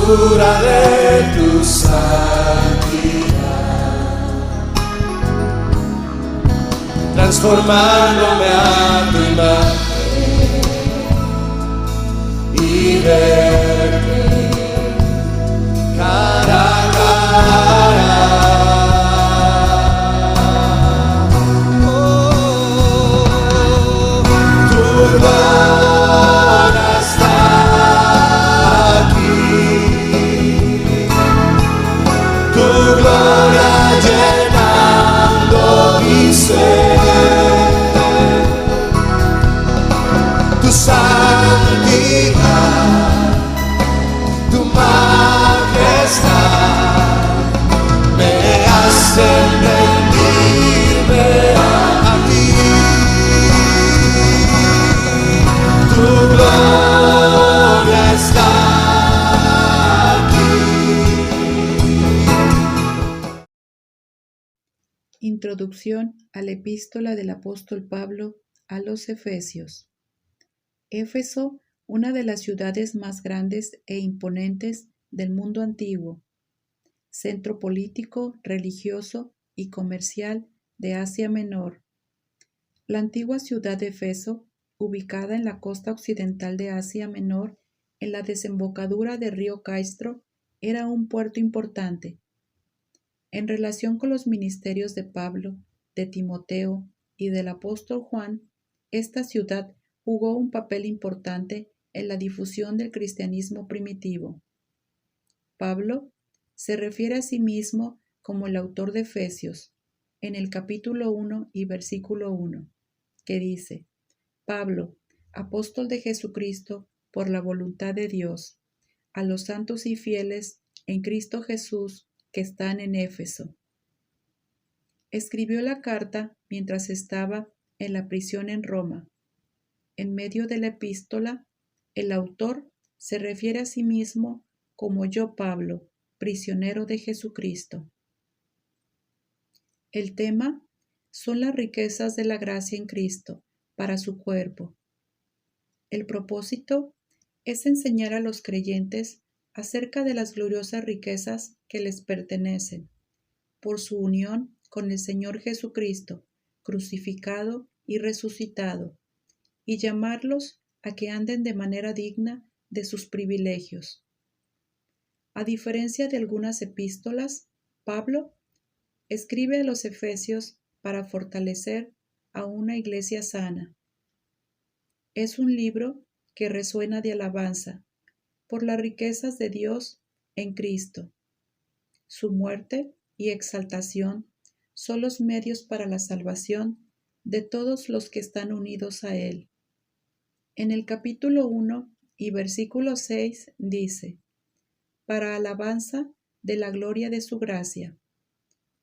hermosura de tu santidad, transformándome a tu imagen y verte cara a cara. Tu gloria está aquí, tu gloria llenando mi ser, tu santidad, tu majestad me hacen rendirme a ti. Tu gloria está aquí. Introducción a la epístola del apóstol Pablo a los Efesios. Éfeso, una de las ciudades más grandes e imponentes del mundo antiguo, centro político, religioso y comercial de Asia Menor. La antigua ciudad de Éfeso, ubicada en la costa occidental de Asia Menor, en la desembocadura del río Caistro, era un puerto importante. En relación con los ministerios de Pablo, de Timoteo y del apóstol Juan, esta ciudad jugó un papel importante en la difusión del cristianismo primitivo. Pablo se refiere a sí mismo como el autor de Efesios, en el capítulo 1 y versículo 1, que dice: Pablo, apóstol de Jesucristo por la voluntad de Dios, a los santos y fieles en Cristo Jesús que están en Éfeso. Escribió la carta mientras estaba en la prisión en Roma. En medio de la epístola, el autor se refiere a sí mismo como yo, Pablo, prisionero de Jesucristo. El tema son las riquezas de la gracia en Cristo para su cuerpo. El propósito es enseñar a los creyentes acerca de las gloriosas riquezas que les pertenecen por su unión con el Señor Jesucristo, crucificado y resucitado, y llamarlos a que anden de manera digna de sus privilegios. A diferencia de algunas epístolas, Pablo escribe a los Efesios para fortalecer a una iglesia sana. Es un libro que resuena de alabanza por las riquezas de Dios en Cristo. Su muerte y exaltación son los medios para la salvación de todos los que están unidos a Él. En el capítulo 1 y versículo 6 dice: para alabanza de la gloria de su gracia,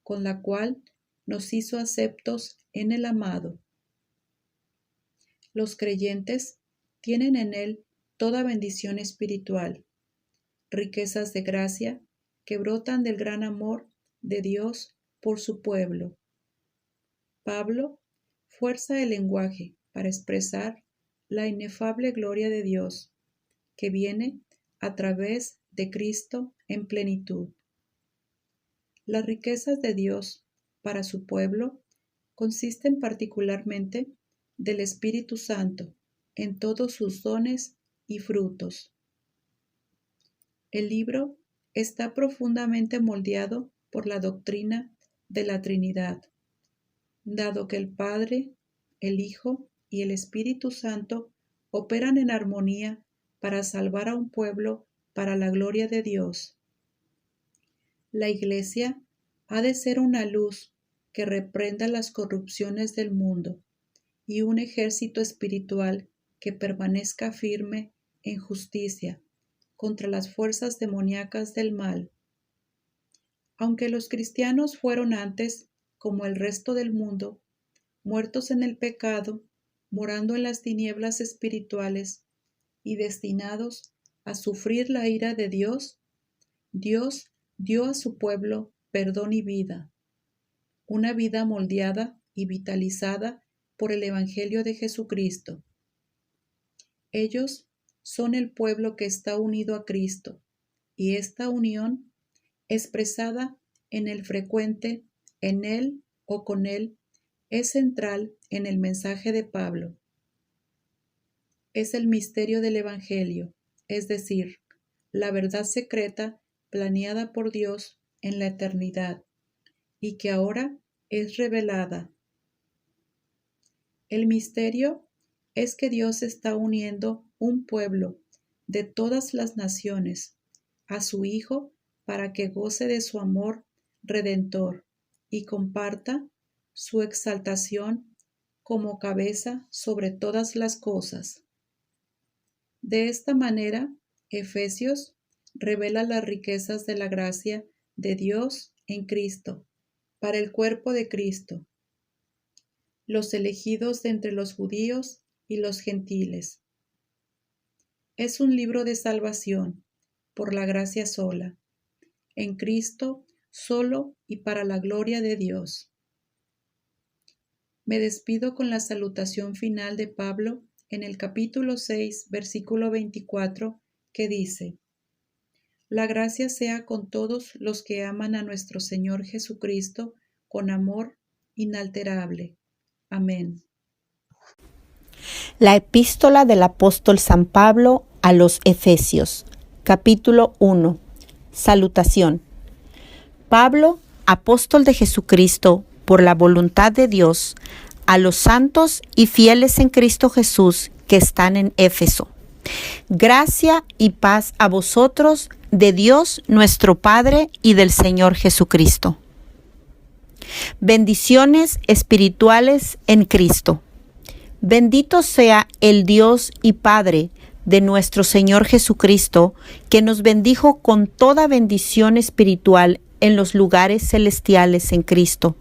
con la cual nos hizo aceptos en el amado. Los creyentes tienen en Él toda bendición espiritual, riquezas de gracia que brotan del gran amor de Dios por su pueblo. Pablo fuerza el lenguaje para expresar la inefable gloria de Dios que viene a través de Cristo en plenitud. Las riquezas de Dios para su pueblo consisten particularmente del Espíritu Santo en todos sus dones y frutos. El libro está profundamente moldeado por la doctrina de la Trinidad, dado que el Padre, el Hijo y el Espíritu Santo operan en armonía para salvar a un pueblo para la gloria de Dios. La Iglesia ha de ser una luz que reprenda las corrupciones del mundo y un ejército espiritual que permanezca firme en justicia contra las fuerzas demoníacas del mal. Aunque los cristianos fueron antes, como el resto del mundo, muertos en el pecado, morando en las tinieblas espirituales y destinados a sufrir la ira de Dios, Dios dio a su pueblo perdón y vida, una vida moldeada y vitalizada por el Evangelio de Jesucristo. Ellos son el pueblo que está unido a Cristo, y esta unión, expresada en el frecuente en él o con él, es central en el mensaje de Pablo. Es el misterio del Evangelio, es decir, la verdad secreta planeada por Dios en la eternidad y que ahora es revelada. El misterio es que Dios está uniendo un pueblo de todas las naciones a su Hijo para que goce de su amor redentor y comparta su exaltación como cabeza sobre todas las cosas. De esta manera, Efesios revela las riquezas de la gracia de Dios en Cristo, para el cuerpo de Cristo, los elegidos de entre los judíos y los gentiles. Es un libro de salvación, por la gracia sola, en Cristo solo y para la gloria de Dios. Me despido con la salutación final de Pablo en el capítulo 6, versículo 24, que dice: La gracia sea con todos los que aman a nuestro Señor Jesucristo con amor inalterable. Amén. La epístola del apóstol San Pablo a los Efesios, capítulo 1. Salutación. Pablo, apóstol de Jesucristo, por la voluntad de Dios, a los santos y fieles en Cristo Jesús que están en Éfeso. Gracia y paz a vosotros de Dios nuestro Padre y del Señor Jesucristo. Bendiciones espirituales en Cristo. Bendito sea el Dios y Padre de nuestro Señor Jesucristo, que nos bendijo con toda bendición espiritual en los lugares celestiales en Cristo,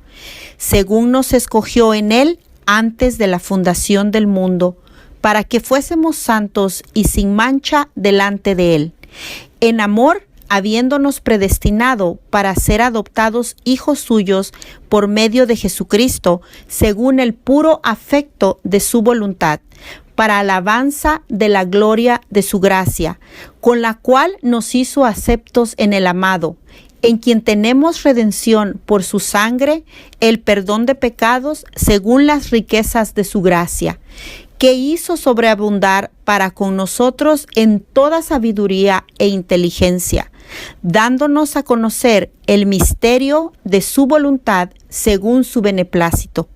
según nos escogió en Él antes de la fundación del mundo, para que fuésemos santos y sin mancha delante de Él, en amor, habiéndonos predestinado para ser adoptados hijos suyos por medio de Jesucristo, según el puro afecto de su voluntad, para alabanza de la gloria de su gracia, con la cual nos hizo aceptos en el amado, en quien tenemos redención por su sangre, el perdón de pecados, según las riquezas de su gracia, que hizo sobreabundar para con nosotros en toda sabiduría e inteligencia, dándonos a conocer el misterio de su voluntad según su beneplácito,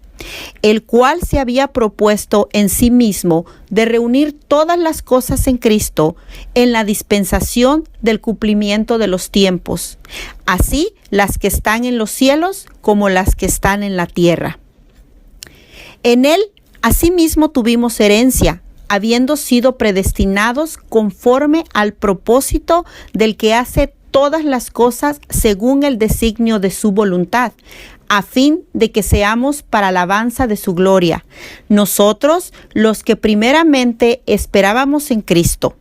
el cual se había propuesto en sí mismo de reunir todas las cosas en Cristo en la dispensación del cumplimiento de los tiempos, así las que están en los cielos como las que están en la tierra. En él asimismo tuvimos herencia, habiendo sido predestinados conforme al propósito del que hace todas las cosas según el designio de su voluntad, a fin de que seamos para alabanza de su gloria, nosotros los que primeramente esperábamos en Cristo.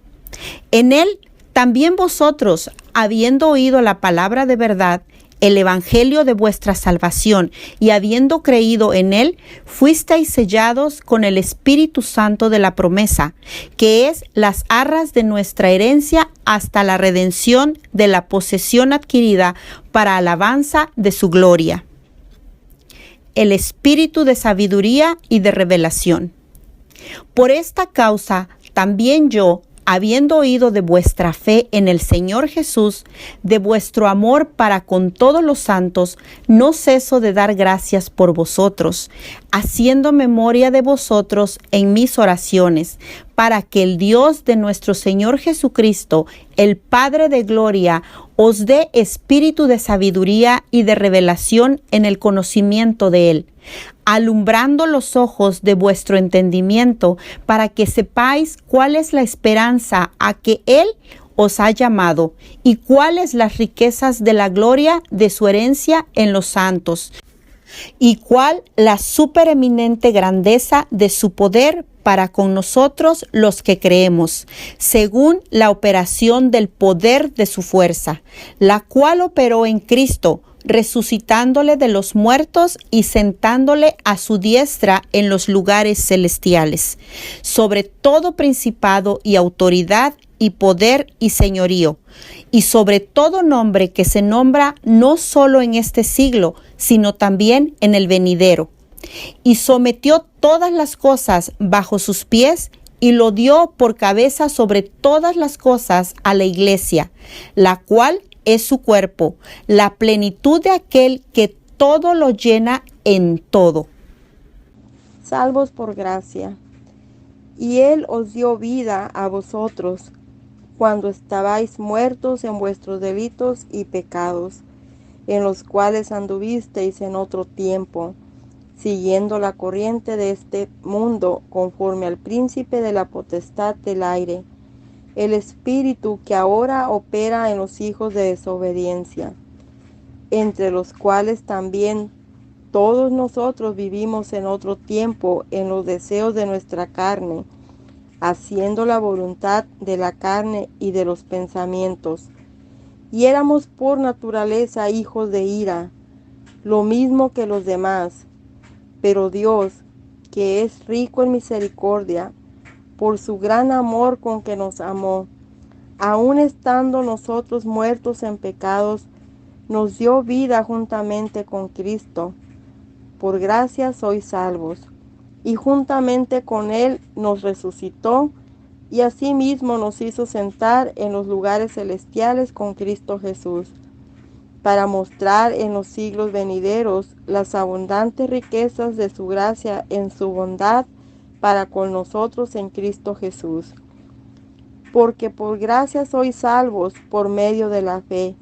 En él también vosotros, habiendo oído la palabra de verdad, el evangelio de vuestra salvación, y habiendo creído en él, fuisteis sellados con el Espíritu Santo de la promesa, que es las arras de nuestra herencia hasta la redención de la posesión adquirida para alabanza de su gloria. El espíritu de sabiduría y de revelación. Por esta causa, también yo, habiendo oído de vuestra fe en el Señor Jesús, de vuestro amor para con todos los santos, no ceso de dar gracias por vosotros, haciendo memoria de vosotros en mis oraciones, para que el Dios de nuestro Señor Jesucristo, el Padre de gloria, os dé espíritu de sabiduría y de revelación en el conocimiento de Él, alumbrando los ojos de vuestro entendimiento, para que sepáis cuál es la esperanza a que Él os ha llamado, y cuáles las riquezas de la gloria de su herencia en los santos, y cuál la supereminente grandeza de su poder para con nosotros los que creemos, según la operación del poder de su fuerza, la cual operó en Cristo, resucitándole de los muertos y sentándole a su diestra en los lugares celestiales, sobre todo principado y autoridad y poder y señorío, y sobre todo nombre que se nombra no solo en este siglo, sino también en el venidero. Y sometió todas las cosas bajo sus pies y lo dio por cabeza sobre todas las cosas a la iglesia, la cual es su cuerpo, la plenitud de aquel que todo lo llena en todo. Salvos por gracia. Y Él os dio vida a vosotros, cuando estabais muertos en vuestros delitos y pecados, en los cuales anduvisteis en otro tiempo, siguiendo la corriente de este mundo, conforme al príncipe de la potestad del aire, el espíritu que ahora opera en los hijos de desobediencia, entre los cuales también todos nosotros vivimos en otro tiempo en los deseos de nuestra carne, haciendo la voluntad de la carne y de los pensamientos. Y éramos por naturaleza hijos de ira, lo mismo que los demás. Pero Dios, que es rico en misericordia, por su gran amor con que nos amó, aun estando nosotros muertos en pecados, nos dio vida juntamente con Cristo. Por gracia sois salvos. Y juntamente con Él nos resucitó, y asimismo nos hizo sentar en los lugares celestiales con Cristo Jesús, para mostrar en los siglos venideros las abundantes riquezas de su gracia en su bondad para con nosotros en Cristo Jesús. Porque por gracia sois salvos por medio de la fe,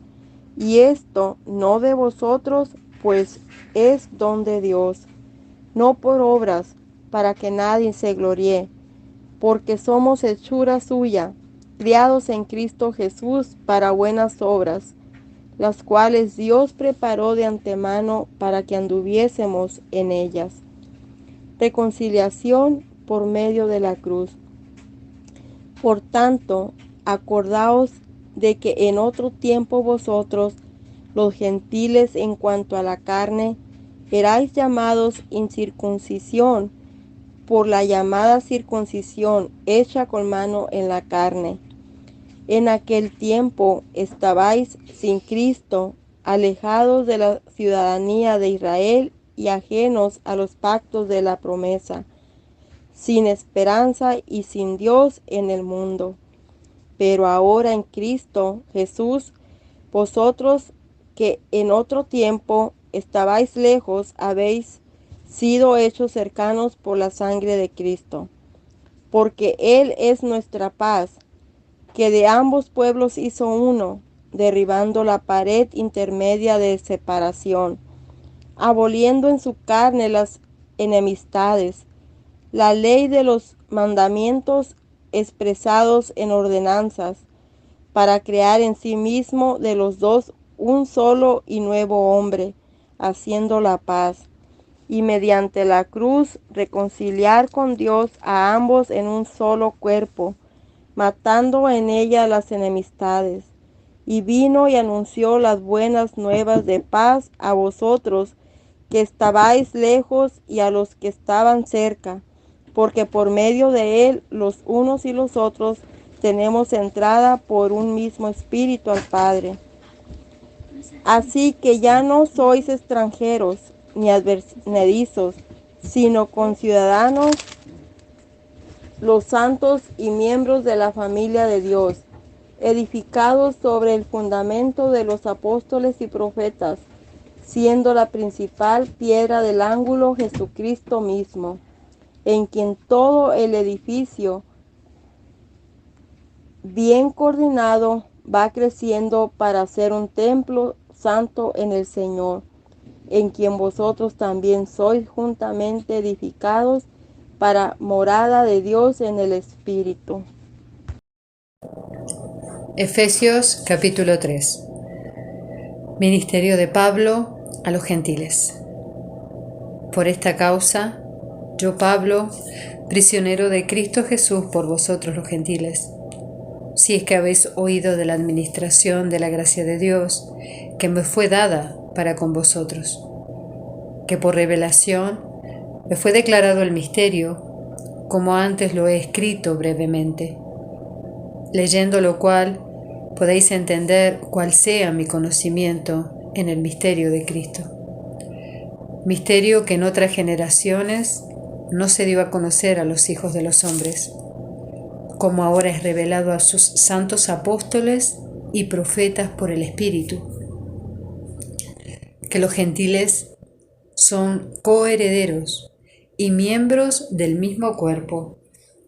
y esto no de vosotros, pues es don de Dios, no por obras, para que nadie se gloríe, porque somos hechura suya, criados en Cristo Jesús para buenas obras, las cuales Dios preparó de antemano para que anduviésemos en ellas. Reconciliación por medio de la cruz. Por tanto, acordaos de que en otro tiempo vosotros, los gentiles en cuanto a la carne, erais llamados incircuncisión, por la llamada circuncisión hecha con mano en la carne. En aquel tiempo estabais sin Cristo, alejados de la ciudadanía de Israel y ajenos a los pactos de la promesa, sin esperanza y sin Dios en el mundo. Pero ahora en Cristo Jesús, vosotros que en otro tiempo estabais lejos, habéis sido hechos cercanos por la sangre de Cristo, porque Él es nuestra paz, que de ambos pueblos hizo uno, derribando la pared intermedia de separación, aboliendo en su carne las enemistades, la ley de los mandamientos expresados en ordenanzas, para crear en sí mismo de los dos un solo y nuevo hombre, haciendo la paz, y mediante la cruz reconciliar con Dios a ambos en un solo cuerpo, matando en ella las enemistades. Y vino y anunció las buenas nuevas de paz a vosotros que estabais lejos y a los que estaban cerca, porque por medio de él los unos y los otros tenemos entrada por un mismo espíritu al Padre. Así que ya no sois extranjeros ni advenedizos, sino conciudadanos, los santos y miembros de la familia de Dios, edificados sobre el fundamento de los apóstoles y profetas, siendo la principal piedra del ángulo Jesucristo mismo, en quien todo el edificio, bien coordinado, va creciendo para ser un templo santo en el Señor, en quien vosotros también sois juntamente edificados para morada de Dios en el Espíritu. Efesios capítulo 3. Ministerio de Pablo a los gentiles. Por esta causa, yo Pablo, prisionero de Cristo Jesús por vosotros los gentiles, si es que habéis oído de la administración de la gracia de Dios que me fue dada para con vosotros, que por revelación me fue declarado el misterio, como antes lo he escrito brevemente, leyendo lo cual podéis entender cuál sea mi conocimiento en el misterio de Cristo. Misterio que en otras generaciones no se dio a conocer a los hijos de los hombres, como ahora es revelado a sus santos apóstoles y profetas por el Espíritu, que los gentiles son coherederos y miembros del mismo cuerpo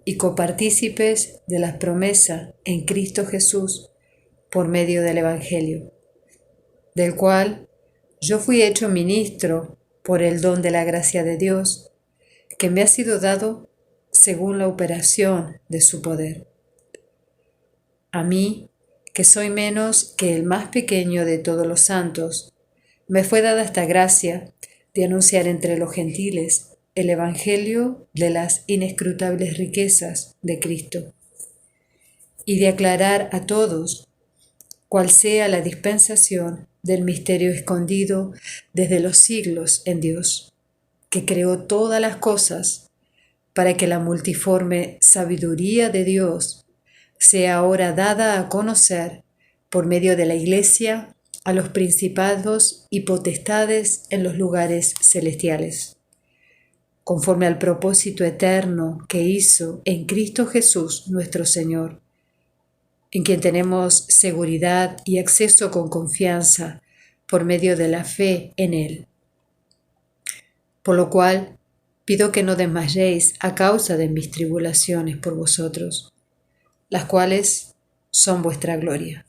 y copartícipes de las promesas en Cristo Jesús por medio del Evangelio, del cual yo fui hecho ministro por el don de la gracia de Dios, que me ha sido dado según la operación de su poder. A mí, que soy menos que el más pequeño de todos los santos, me fue dada esta gracia de anunciar entre los gentiles el Evangelio de las inescrutables riquezas de Cristo y de aclarar a todos cuál sea la dispensación del misterio escondido desde los siglos en Dios, que creó todas las cosas para que la multiforme sabiduría de Dios sea ahora dada a conocer por medio de la Iglesia a los principados y potestades en los lugares celestiales, conforme al propósito eterno que hizo en Cristo Jesús nuestro Señor, en quien tenemos seguridad y acceso con confianza por medio de la fe en Él. Por lo cual, pido que no desmayéis a causa de mis tribulaciones por vosotros, las cuales son vuestra gloria.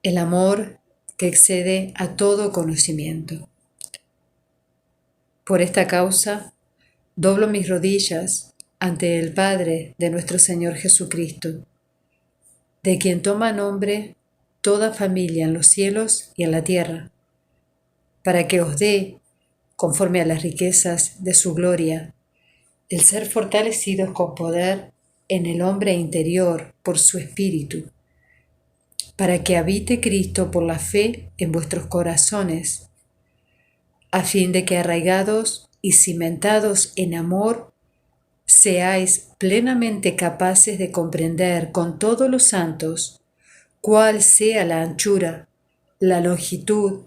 El amor que excede a todo conocimiento. Por esta causa, doblo mis rodillas ante el Padre de nuestro Señor Jesucristo, de quien toma nombre toda familia en los cielos y en la tierra, para que os dé, conforme a las riquezas de su gloria, el ser fortalecidos con poder en el hombre interior por su Espíritu, para que habite Cristo por la fe en vuestros corazones, a fin de que arraigados y cimentados en amor, seáis plenamente capaces de comprender con todos los santos cuál sea la anchura, la longitud,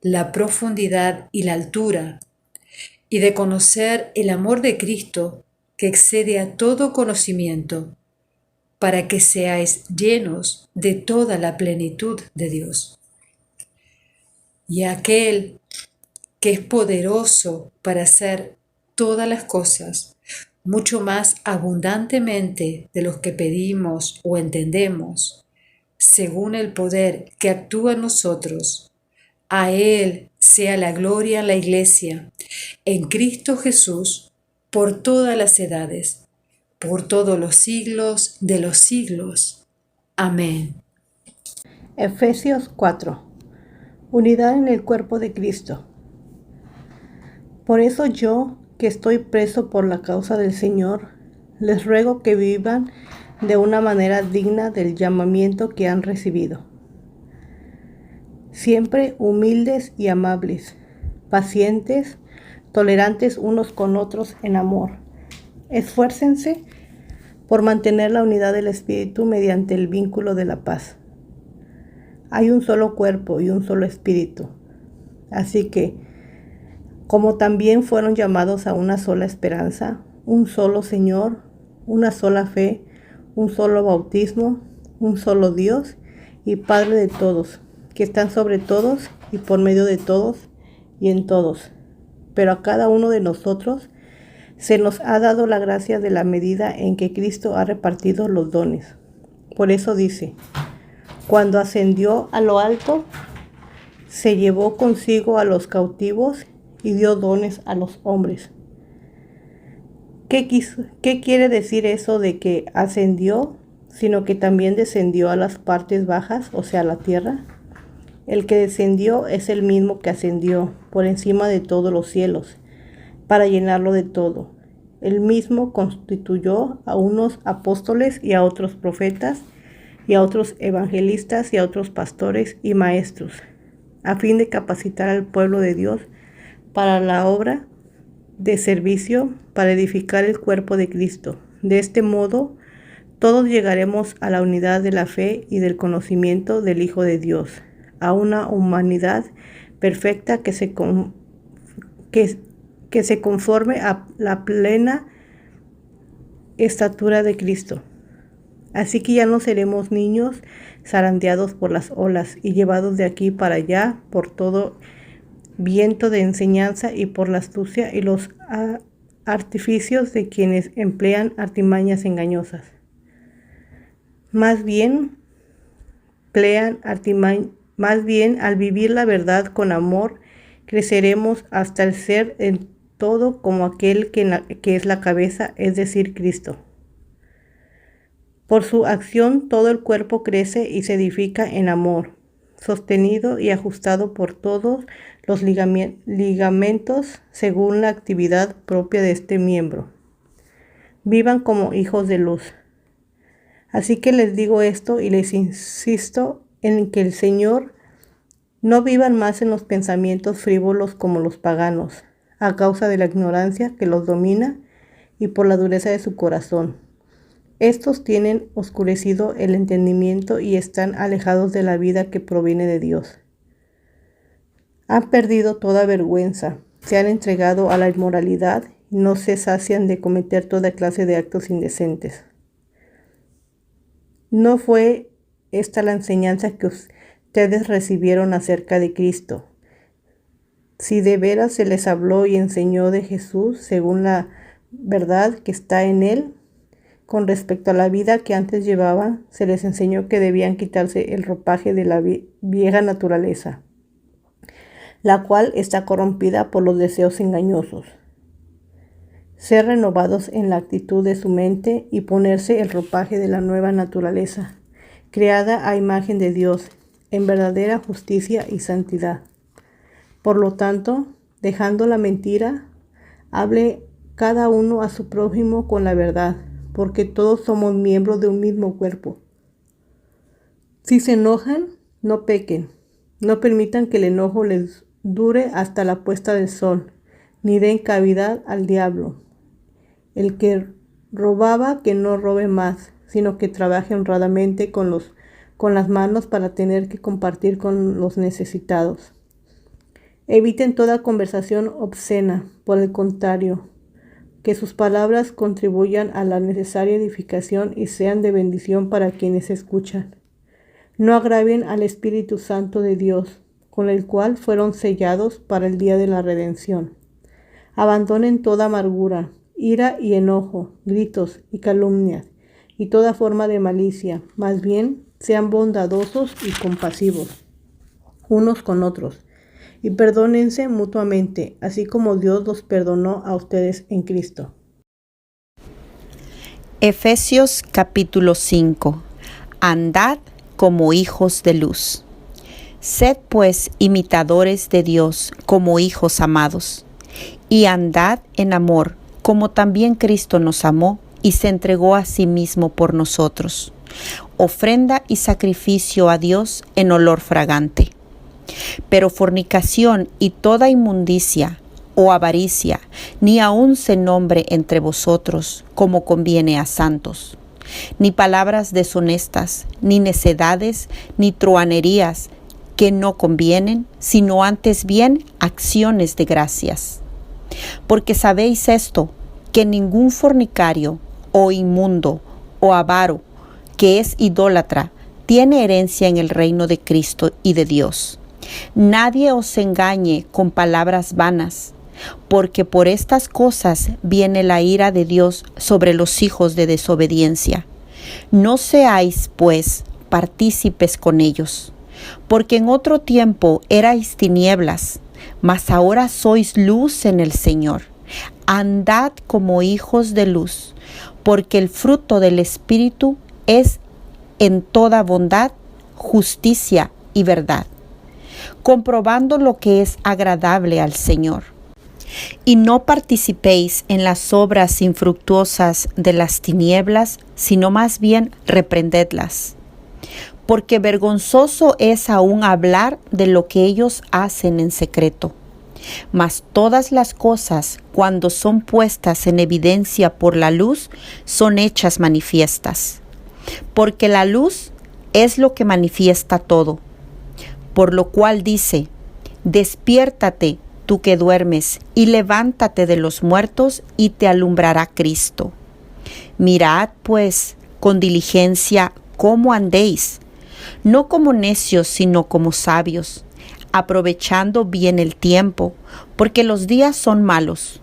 la profundidad y la altura, y de conocer el amor de Cristo que excede a todo conocimiento, para que seáis llenos de toda la plenitud de Dios. Y aquel que es poderoso para hacer todas las cosas, mucho más abundantemente de lo que pedimos o entendemos, según el poder que actúa en nosotros, a Él sea la gloria en la Iglesia, en Cristo Jesús, por todas las edades, por todos los siglos de los siglos. Amén. Efesios 4. Unidad en el cuerpo de Cristo. Por eso yo, que estoy preso por la causa del Señor, les ruego que vivan de una manera digna del llamamiento que han recibido. Siempre humildes y amables, pacientes, tolerantes unos con otros en amor. Esfuércense por mantener la unidad del Espíritu mediante el vínculo de la paz. Hay un solo cuerpo y un solo Espíritu. Así que, como también fueron llamados a una sola esperanza, un solo Señor, una sola fe, un solo bautismo, un solo Dios y Padre de todos, que están sobre todos y por medio de todos y en todos. Pero a cada uno de nosotros se nos ha dado la gracia de la medida en que Cristo ha repartido los dones. Por eso dice, cuando ascendió a lo alto, se llevó consigo a los cautivos y dio dones a los hombres. ¿Qué quiere decir eso de que ascendió, sino que también descendió a las partes bajas, o sea, a la tierra? El que descendió es el mismo que ascendió por encima de todos los cielos, para llenarlo de todo. Él mismo constituyó a unos apóstoles y a otros profetas, y a otros evangelistas y a otros pastores y maestros, a fin de capacitar al pueblo de Dios para la obra de servicio, para edificar el cuerpo de Cristo. De este modo, todos llegaremos a la unidad de la fe y del conocimiento del Hijo de Dios, a una humanidad perfecta que se conforme a la plena estatura de Cristo. Así que ya no seremos niños zarandeados por las olas y llevados de aquí para allá por todo viento de enseñanza y por la astucia y los artificios de quienes emplean artimañas engañosas. Más bien, al vivir la verdad con amor, creceremos hasta el ser en todo como aquel que es la cabeza, es decir, Cristo. Por su acción todo el cuerpo crece y se edifica en amor, sostenido y ajustado por todos los ligamentos según la actividad propia de este miembro. Vivan como hijos de luz. Así que les digo esto y les insisto en que el Señor no vivan más en los pensamientos frívolos como los paganos, a causa de la ignorancia que los domina y por la dureza de su corazón. Estos tienen oscurecido el entendimiento y están alejados de la vida que proviene de Dios. Han perdido toda vergüenza, se han entregado a la inmoralidad y no se sacian de cometer toda clase de actos indecentes. ¿No fue esta la enseñanza que ustedes recibieron acerca de Cristo? Si de veras se les habló y enseñó de Jesús según la verdad que está en Él, con respecto a la vida que antes llevaban, se les enseñó que debían quitarse el ropaje de la vieja naturaleza, la cual está corrompida por los deseos engañosos. Ser renovados en la actitud de su mente y ponerse el ropaje de la nueva naturaleza, creada a imagen de Dios, en verdadera justicia y santidad. Por lo tanto, dejando la mentira, hable cada uno a su prójimo con la verdad, porque todos somos miembros de un mismo cuerpo. Si se enojan, no pequen. No permitan que el enojo les dure hasta la puesta del sol, ni den cavidad al diablo. El que robaba, que no robe más, sino que trabaje honradamente con las manos para tener que compartir con los necesitados. Eviten toda conversación obscena, por el contrario, que sus palabras contribuyan a la necesaria edificación y sean de bendición para quienes escuchan. No agravien al Espíritu Santo de Dios, con el cual fueron sellados para el día de la redención. Abandonen toda amargura, ira y enojo, gritos y calumnias, y toda forma de malicia. Más bien, sean bondadosos y compasivos unos con otros, y perdónense mutuamente, así como Dios los perdonó a ustedes en Cristo. Efesios capítulo 5. Andad como hijos de luz. Sed pues imitadores de Dios como hijos amados, y andad en amor, como también Cristo nos amó y se entregó a sí mismo por nosotros, ofrenda y sacrificio a Dios en olor fragante. Pero fornicación y toda inmundicia o avaricia, ni aun se nombre entre vosotros como conviene a santos, ni palabras deshonestas, ni necedades, ni truhanerías que no convienen, sino antes bien acciones de gracias. Porque sabéis esto, que ningún fornicario, o inmundo, o avaro, que es idólatra, tiene herencia en el reino de Cristo y de Dios. Nadie os engañe con palabras vanas, porque por estas cosas viene la ira de Dios sobre los hijos de desobediencia. No seáis, pues, partícipes con ellos, porque en otro tiempo erais tinieblas, mas ahora sois luz en el Señor. Andad como hijos de luz, porque el fruto del Espíritu es en toda bondad, justicia y verdad, comprobando lo que es agradable al Señor. Y no participéis en las obras infructuosas de las tinieblas, sino más bien reprendedlas. Porque vergonzoso es aún hablar de lo que ellos hacen en secreto. Mas todas las cosas, cuando son puestas en evidencia por la luz, son hechas manifiestas. porque la luz es lo que manifiesta todo. Por lo cual dice: despiértate, tú que duermes, y levántate de los muertos, y te alumbrará Cristo. Mirad, pues, con diligencia cómo andéis, no como necios, sino como sabios, aprovechando bien el tiempo, porque los días son malos.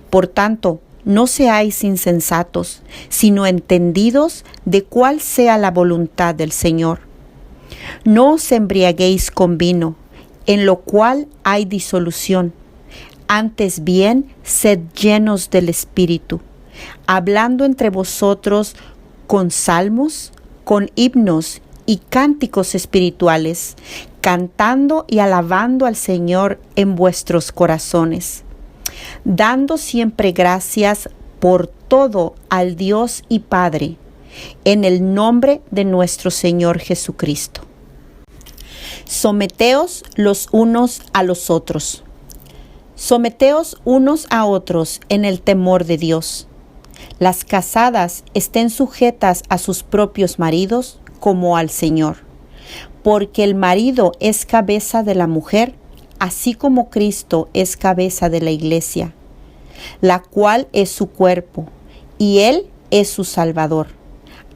Por tanto, no seáis insensatos, sino entendidos de cuál sea la voluntad del Señor. No os embriaguéis con vino, en lo cual hay disolución. Antes bien, sed llenos del Espíritu, hablando entre vosotros con salmos, con himnos y cánticos espirituales, cantando y alabando al Señor en vuestros corazones, dando siempre gracias por todo al Dios y Padre, en el nombre de nuestro Señor Jesucristo. Someteos los unos a los otros. Someteos unos a otros en el temor de Dios. Las casadas estén sujetas a sus propios maridos como al Señor, porque el marido es cabeza de la mujer, así como Cristo es cabeza de la iglesia, la cual es su cuerpo, y Él es su Salvador.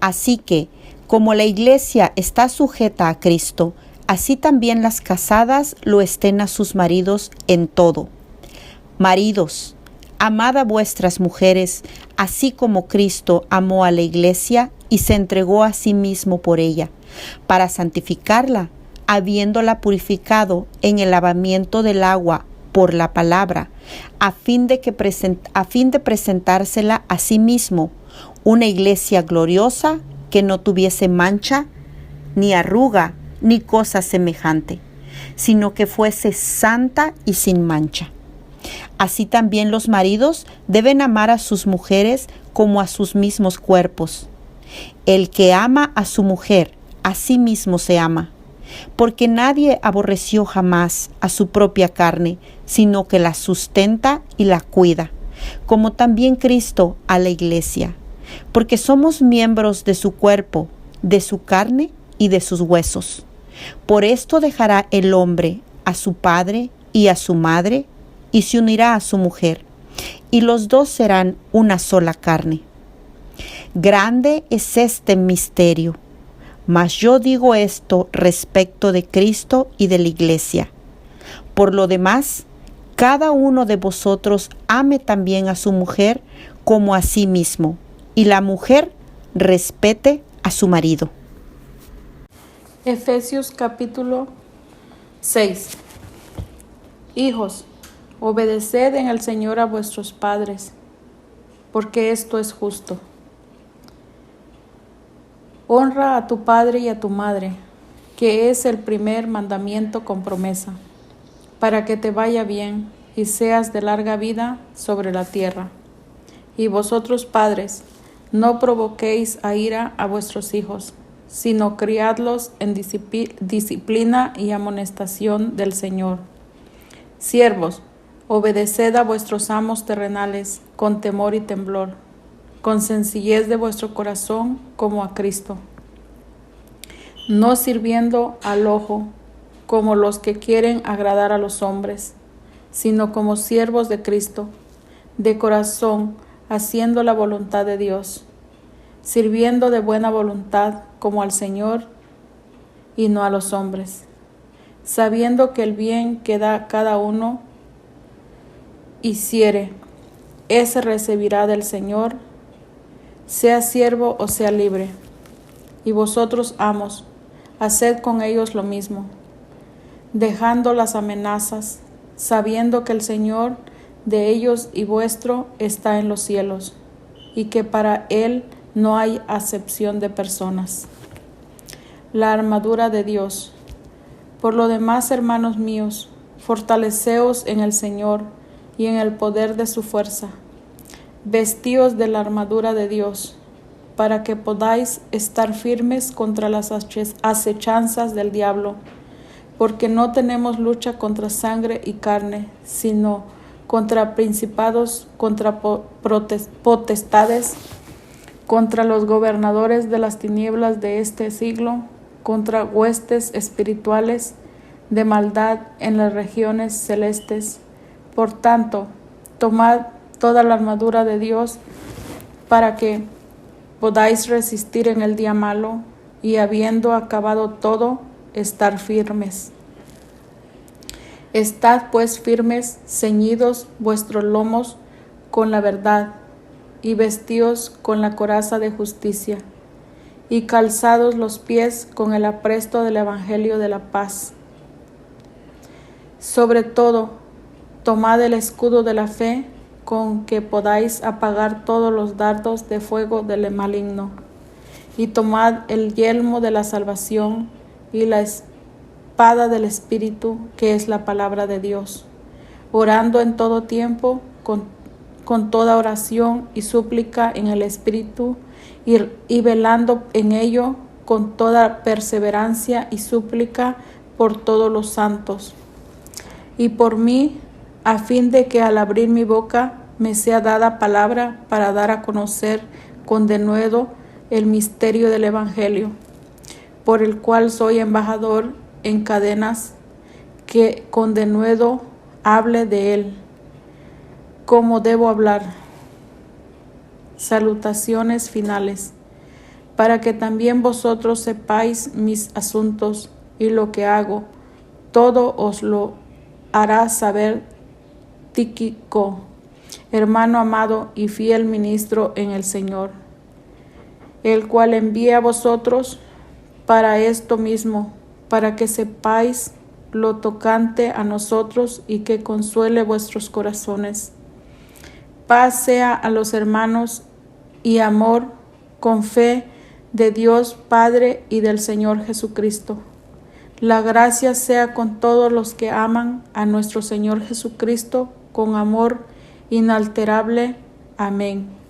Así que, como la iglesia está sujeta a Cristo, así también las casadas lo estén a sus maridos en todo. Maridos, amad a vuestras mujeres, así como Cristo amó a la iglesia y se entregó a sí mismo por ella, para santificarla, habiéndola purificado en el lavamiento del agua por la palabra, a fin de presentársela a sí mismo, una iglesia gloriosa que no tuviese mancha, ni arruga, ni cosa semejante, sino que fuese santa y sin mancha. Así también los maridos deben amar a sus mujeres como a sus mismos cuerpos. El que ama a su mujer, a sí mismo se ama, porque nadie aborreció jamás a su propia carne, sino que la sustenta y la cuida, como también Cristo a la iglesia, porque somos miembros de su cuerpo, de su carne y de sus huesos. Por esto dejará el hombre a su padre y a su madre, y se unirá a su mujer, y los dos serán una sola carne. Grande es este misterio, mas yo digo esto respecto de Cristo y de la iglesia. Por lo demás, cada uno de vosotros ame también a su mujer como a sí mismo, y la mujer respete a su marido. Efesios capítulo 6. Hijos, obedeced en el Señor a vuestros padres, porque esto es justo. Honra a tu padre y a tu madre, que es el primer mandamiento con promesa, para que te vaya bien y seas de larga vida sobre la tierra. Y vosotros, padres, no provoquéis a ira a vuestros hijos, sino criadlos en disciplina y amonestación del Señor. Siervos, obedeced a vuestros amos terrenales con temor y temblor, con sencillez de vuestro corazón como a Cristo, no sirviendo al ojo como los que quieren agradar a los hombres, sino como siervos de Cristo, de corazón, haciendo la voluntad de Dios, sirviendo de buena voluntad como al Señor y no a los hombres, sabiendo que el bien que da cada uno hiciere, ese recibirá del Señor, sea siervo o sea libre. Y vosotros, amos, haced con ellos lo mismo, dejando las amenazas, sabiendo que el Señor de ellos y vuestro está en los cielos, y que para Él no hay acepción de personas. La armadura de Dios. Por lo demás, hermanos míos, fortaleceos en el Señor y en el poder de su fuerza. Vestíos de la armadura de Dios, para que podáis estar firmes contra las acechanzas del diablo, porque no tenemos lucha contra sangre y carne, sino contra principados, contra potestades, contra los gobernadores de las tinieblas de este siglo, contra huestes espirituales de maldad en las regiones celestes. Por tanto, tomad toda la armadura de Dios para que podáis resistir en el día malo y, habiendo acabado todo, estar firmes. Estad pues firmes, ceñidos vuestros lomos con la verdad, y vestíos con la coraza de justicia, y calzados los pies con el apresto del evangelio de la paz. Sobre todo, tomad el escudo de la fe, con que podáis apagar todos los dardos de fuego del maligno, y tomad el yelmo de la salvación y la espada del Espíritu, que es la palabra de Dios, orando en todo tiempo con toda oración y súplica en el Espíritu, y velando en ello con toda perseverancia y súplica por todos los santos, y por mí, a fin de que al abrir mi boca me sea dada palabra para dar a conocer con denuedo el misterio del Evangelio, por el cual soy embajador en cadenas, que con denuedo hable de él, como debo hablar. Salutaciones finales, para que también vosotros sepáis mis asuntos y lo que hago. Todo os lo hará saber Tíquico, hermano amado y fiel ministro en el Señor, el cual envía a vosotros para esto mismo, para que sepáis lo tocante a nosotros y que consuele vuestros corazones. Paz sea a los hermanos y amor con fe de Dios Padre y del Señor Jesucristo. La gracia sea con todos los que aman a nuestro Señor Jesucristo con amor inalterable. Amén.